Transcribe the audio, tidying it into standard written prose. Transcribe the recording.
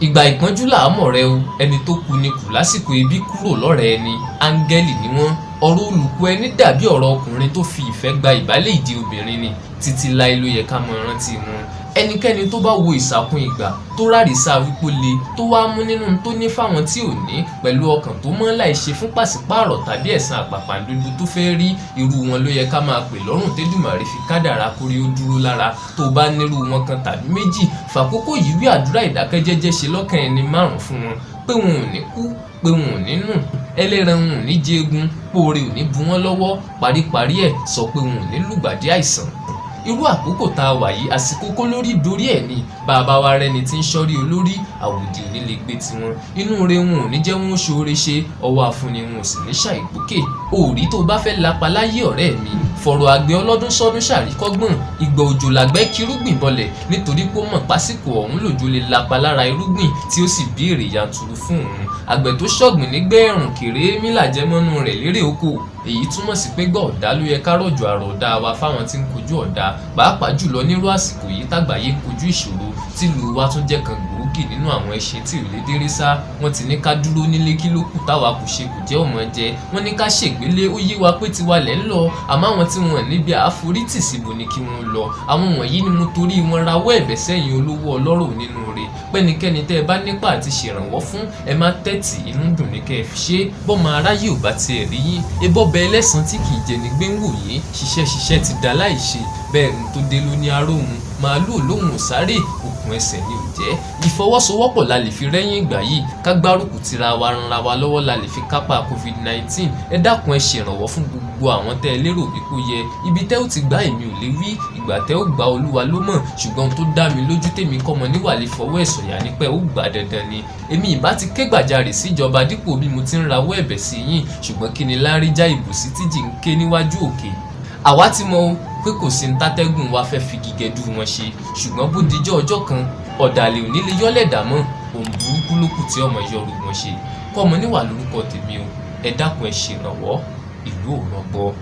Ìgbà ìpọ́njú là á mọ̀rẹ́ o, ẹni tó kú ni kù lásìkò ebi kúrò lọ́rẹ̀ẹ́ ẹni, áńgẹ́lì ni wọ́n. Ọ̀rọ̀ olùkọ́ ẹni dàbí ọ̀rọ̀ ọkùnrin tó fi ìfẹ́ gba ìbálẹ̀ ìdí obìnrin ni, títí láé ló yẹ ká mọ rántí wọn. Ẹnikẹ́ni tó bá wo ìsàkún ìgbà tó rárìsá wípé le tó wá mú nínú tó ní fáwọn tí ò ní pẹ̀lú ọkàn tó mọ́ láì ṣe fún pàṣípààrọ̀ tàbí ẹ̀san àpàpàǹdodo tó fẹ́ rí, irú wọn ló yẹ ká máa pè lọ́rùn tẹ́dùmàrè fi kádàrá kórí ó dúró lára. Tó bá nírú wọn kan tàbí méjì, fàkókò yìí wí àdúrà ìdákẹ́jẹ́jẹ́ ṣe lọ́kàn ẹni márùn fún wọn pé wọn ò ní kú, pé wọn ò ní nù, ẹlẹ́ran wọn ò ní jẹ́gun, póore ò ní bu wọn lọ́wọ́, paríparí ẹ̀ sọ pé wọn ò ní lùgbàdì àìsàn. Irú àkókò tá a wà yìí, àsìkò kó lórí dorí ẹ̀ ni, bàbá wa rẹni tí ń ṣọ́rí olórí, àwòdì ò ní lè gbé tiwọn, inú re wọn ò ní jẹ́ wọn ó ṣoore ṣe, ọwọ́ àfúnni wọn ò sì ní ṣàìgbókè. Òòrí tó bá fẹ́ lapa láyé ọ̀rẹ́ mi, fọ̀rọ̀ àgbẹ̀ ọlọ́dún sọ́dún ṣàríkọ́gbọ̀n, ìgbà òjò làgbẹ̀ kírúgbìn bọlẹ̀ nítorí pé ó mọ̀ pásìkò ọ̀hún lòjò lè lapa lára irúgbìn tí ó sì bí èrè yanturu fún òun. Àgbẹ̀ tó ṣọ̀gbìn nígbà ẹ̀rùn kéré mílà jẹmọ́nú rẹ̀ lérè oko, èyí túmọ̀ sí pé gbọ́ ọ̀dá ló yẹ ká rọ̀jò àrọ̀dá wa fáwọn tí ń kojú ọ̀dá, pàápàá jùlọ nírú àsìkò yìí tàgbáyé kojú ìṣòro tìlú wa tún jẹ́ kan gbòógì nínú àwọn ẹṣin tí ò lè déré sá. Wọ́n ti ní ká dúró nílé kí ló kù táwa kò ṣe kù jẹ́ ọmọ jẹ, wọ́n ní ká ṣègbélé ó yé wa pé tiwa lẹ̀ ń lọ, àmọ́ àwọn tí wọ́n níbi àforítì síbo ni kí wọ́n lọ. Àwọn wọ̀nyí ni mo torí wọn rawọ́ ẹ̀bẹ̀ sẹ́yìn olówó ọlọ́rọ̀ nínú rẹ̀, pẹ́nikẹ́ni tẹ́ ẹ bá nípa àti ṣèrànwọ́ fún, ẹ má tẹ́tì, inú dùn ní kẹ́ ẹ fi ṣe. Bọ́mọ aráyé ò bá tiẹ̀ rí yín, ebọ́bẹ ẹlẹ́san tí kì í jẹ ní gbéǹwò yín, ṣiṣẹ́ ti dá láìṣe, bẹ́ẹ̀ ń tó dé ló ní aróhun, màálù olóhùn sáré, òkun ẹsẹ̀ ni ò jẹ́. Ìfọwọ́sowọ́pọ̀ la lè fi rẹ́yìn ìgbà yìí, ká gbárùkù tira wa ranra wa lọ́wọ́ la lè fi kápá COVID-19. Ẹ dákun ẹ ṣèrànwọ́ fún gbogbo àwọn tẹ́ ẹ lérò bí kò yẹ, ibi tẹ́ ó ti gbá èmi ò lè wí, ìgbà tẹ́ ó gba olúwa ló mọ̀, ṣùgbọ́n tó dá mi lójú tèmi kọ́mọ níwà lè fọwọ́ ẹ̀ sọ̀yà ní pé ó gbà dandan ni. Èmi ìbá ti ké gbàjarè síjọba dípò bí mo ti ń rawọ́ ẹ̀bẹ̀ sí yín, ṣùgbọ́n kí ni láríjà ìbòsí tíjì ń ké níwájú òkè. Àwa ti mọ̀ pé kò sí ní tátẹ́gùn wa fẹ́ fi gígẹdú wọn ṣe, ṣùgbọ́n bó dijọ́ ọjọ́ kan ọ̀dàlẹ̀ ò ní lè yọ́lẹ̀ dàmọ́, òun burúkú ló kù tí ọmọ yọrù wọn ṣe. Kọ́mọ níwà lórúkọ tèmi o, ẹ dákun ẹ ṣèrànwọ́, ìlú ò rọgbọ.